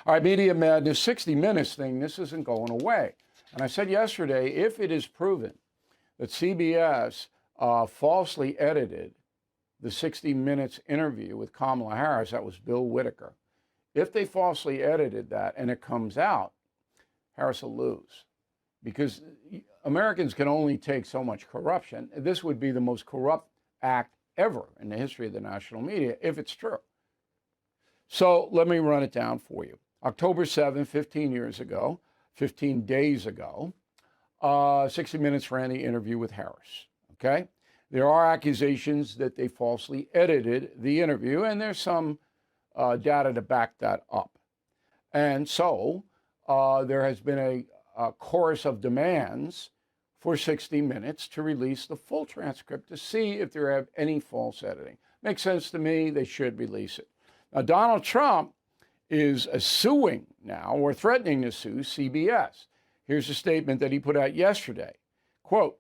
All right, Media Madness, 60 Minutes thing, this isn't going away. And I said yesterday, if it is proven that CBS falsely edited the 60 Minutes interview with Kamala Harris, that was Bill Whitaker, if they falsely edited that and it comes out, Harris will lose. Because Americans can only take so much corruption. This would be the most corrupt act ever in the history of the national media, if it's true. So let me run it down for you. October 7, 15 years ago, 15 days ago, 60 Minutes ran the interview with Harris, okay? There are accusations that they falsely edited the interview, and there's some data to back that up. And so there has been a chorus of demands for 60 Minutes to release the full transcript to see if there have any false editing. Makes sense to me, they should release it. Now, Donald Trump is suing now, or threatening to sue CBS. Here's a statement that he put out yesterday. Quote,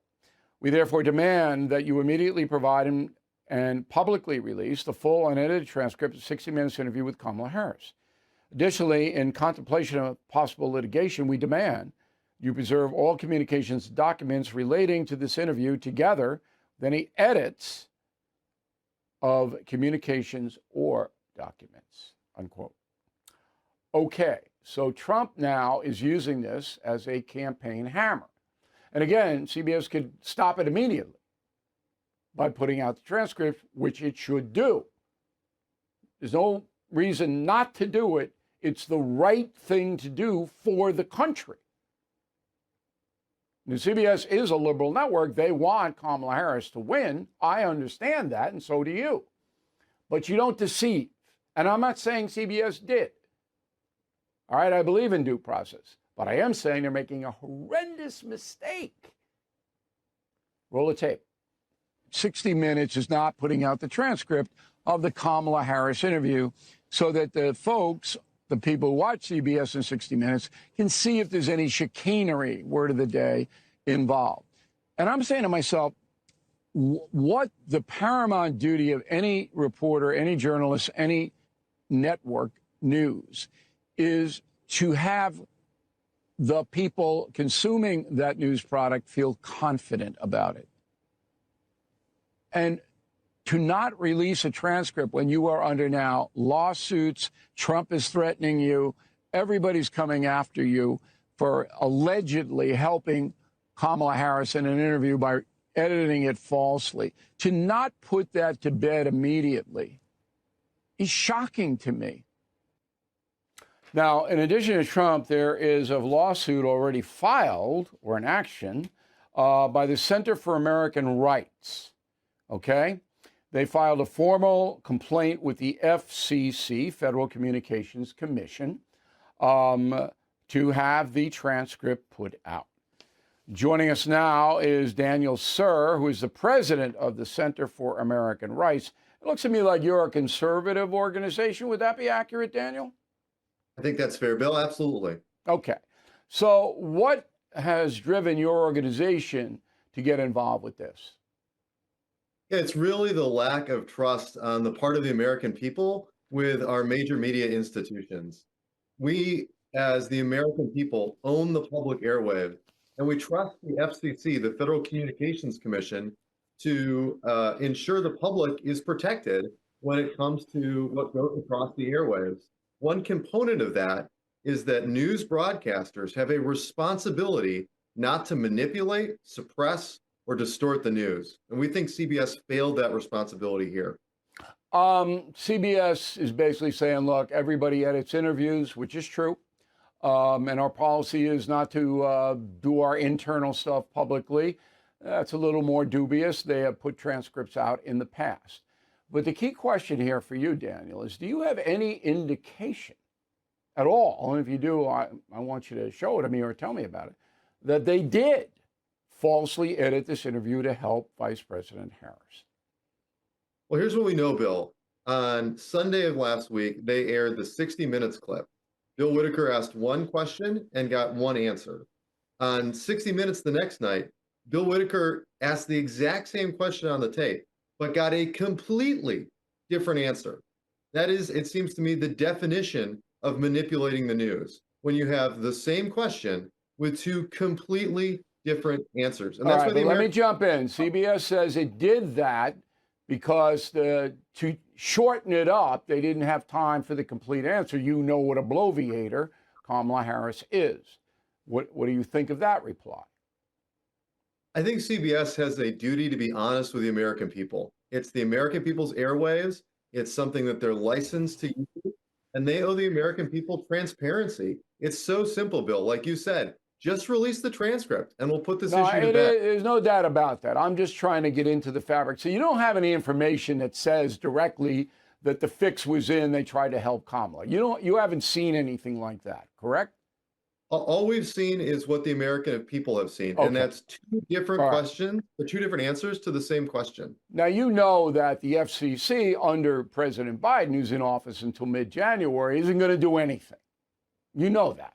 "We therefore demand that you immediately provide and publicly release the full unedited transcript of 60 Minutes interview with Kamala Harris. Additionally, in contemplation of possible litigation, we demand you preserve all communications documents relating to this interview together with any edits of communications or documents," unquote. Okay, so Trump now is using this as a campaign hammer. And again, CBS could stop it immediately by putting out the transcript, which it should do. There's no reason not to do it. It's the right thing to do for the country. Now, CBS is a liberal network. They want Kamala Harris to win. I understand that, and so do you. But you don't deceive. And I'm not saying CBS did. All right, I believe in due process. But I am saying they're making a horrendous mistake. Roll the tape. 60 Minutes is not putting out the transcript of the Kamala Harris interview so that the folks, the people who watch CBS in 60 Minutes, can see if there's any chicanery, word of the day, involved. And I'm saying to myself, what the paramount duty of any reporter, any journalist, any network news is to have the people consuming that news product feel confident about it. And to not release a transcript when you are under now lawsuits, Trump is threatening you, everybody's coming after you for allegedly helping Kamala Harris in an interview by editing it falsely. To not put that to bed immediately is shocking to me. Now, in addition to Trump, there is a lawsuit already filed, or an action, by the Center for American Rights, okay? They filed a formal complaint with the FCC, Federal Communications Commission, to have the transcript put out. Joining us now is Daniel Sir, who is the president of the Center for American Rights. It looks to me like you're a conservative organization. Would that be accurate, Daniel? I think that's fair, Bill. Absolutely. Okay. So what has driven your organization to get involved with this? Yeah, it's really the lack of trust on the part of the American people with our major media institutions. We, as the American people, own the public airwaves, and we trust the FCC, the Federal Communications Commission, to ensure the public is protected when it comes to what goes across the airwaves. One component of that is that news broadcasters have a responsibility not to manipulate, suppress, or distort the news. And we think CBS failed that responsibility here. CBS is basically saying, look, everybody edits interviews, which is true. And our policy is not to do our internal stuff publicly. That's a little more dubious. They have put transcripts out in the past. But the key question here for you, Daniel, is do you have any indication at all, and if you do, I want you to show it to me or tell me about it, that they did falsely edit this interview to help Vice President Harris? Well, here's what we know, Bill. On Sunday of last week, they aired the 60 Minutes clip. Bill Whitaker asked one question and got one answer. On 60 Minutes the next night, Bill Whitaker asked the exact same question on the tape, but got a completely different answer. That is, it seems to me, the definition of manipulating the news when you have the same question with two completely different answers. And All that's right, why the but let me American jump in. CBS says it did that because to shorten it up, they didn't have time for the complete answer. You know what a bloviator Kamala Harris is. What do you think of that reply? I think CBS has a duty to be honest with the American people. It's the American people's airwaves. It's something that they're licensed to use, and they owe the American people transparency. It's so simple, Bill. Like you said, just release the transcript and we'll put this No, issue to bed. there's no doubt about that. I'm just trying to get into the fabric. So you don't have any information that says directly that the fix was in, they tried to help Kamala. You haven't seen anything like that, correct? All we've seen is what the American people have seen, and Okay. that's two different All right. questions, or two different answers to the same question. Now, you know that the FCC under President Biden, who's in office until mid-January, isn't going to do anything. You know that.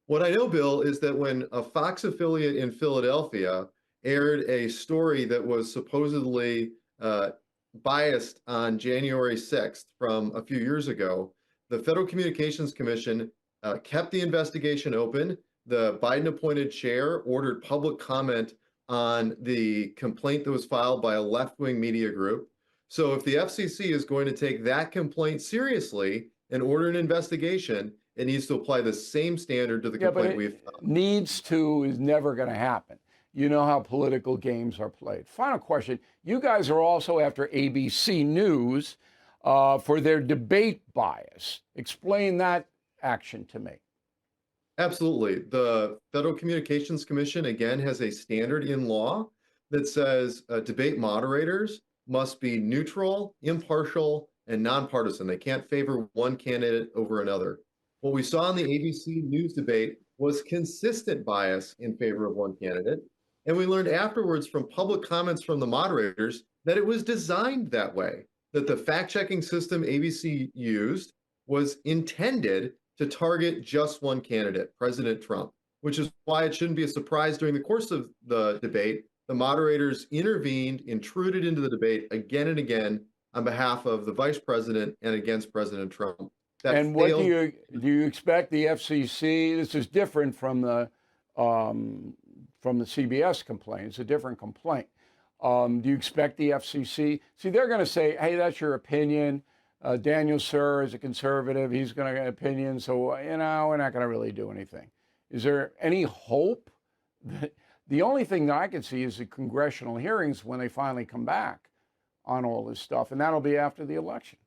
What I know, Bill, is that when a Fox affiliate in Philadelphia aired a story that was supposedly biased on January 6th from a few years ago, the Federal Communications Commission kept the investigation open. The Biden appointed chair ordered public comment on the complaint that was filed by a left-wing media group. So if the FCC is going to take that complaint seriously and order an investigation, it needs to apply the same standard to the complaint we've filed. Needs to is never going to happen. You know how political games are played. Final question. You guys are also after ABC News for their debate bias. Explain that action to me. Absolutely. The Federal Communications Commission, again, has a standard in law that says debate moderators must be neutral, impartial, and nonpartisan. They can't favor one candidate over another. What we saw in the ABC News debate was consistent bias in favor of one candidate. And we learned afterwards from public comments from the moderators that it was designed that way, that the fact-checking system ABC used was intended to target just one candidate, President Trump, which is why it shouldn't be a surprise during the course of the debate. The moderators intervened, intruded into the debate again and again on behalf of the vice president and against President Trump. And what do you expect the FCC? This is different from the CBS complaint. It's a different complaint. Do you expect the FCC? See, they're going to say, "Hey, that's your opinion." Daniel Sir is a conservative. He's going to get opinion. So, we're not going to really do anything. Is there any hope? The only thing that I can see is the congressional hearings when they finally come back on all this stuff. And that'll be after the election.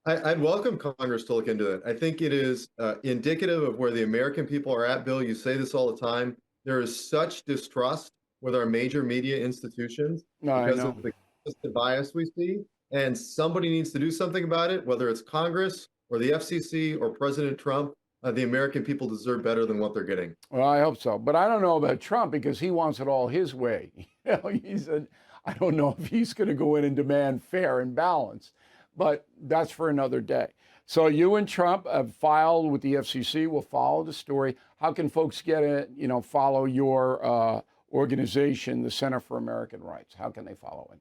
I'd welcome Congress to look into it. I think it is indicative of where the American people are at, Bill. You say this all the time. There is such distrust with our major media institutions because of the consistent bias we see. And somebody needs to do something about it, whether it's Congress or the FCC or President Trump. The American people deserve better than what they're getting. Well, I hope so. But I don't know about Trump because he wants it all his way. I don't know if he's going to go in and demand fair and balanced. But that's for another day. So you and Trump have filed with the FCC. We'll follow the story. How can folks get it? Follow your organization, the Center for American Rights. How can they follow it?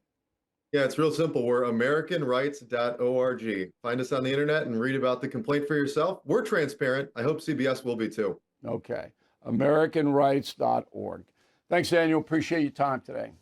Yeah, it's real simple. We're AmericanRights.org. Find us on the internet and read about the complaint for yourself. We're transparent. I hope CBS will be too. Okay. AmericanRights.org. Thanks, Daniel. Appreciate your time today.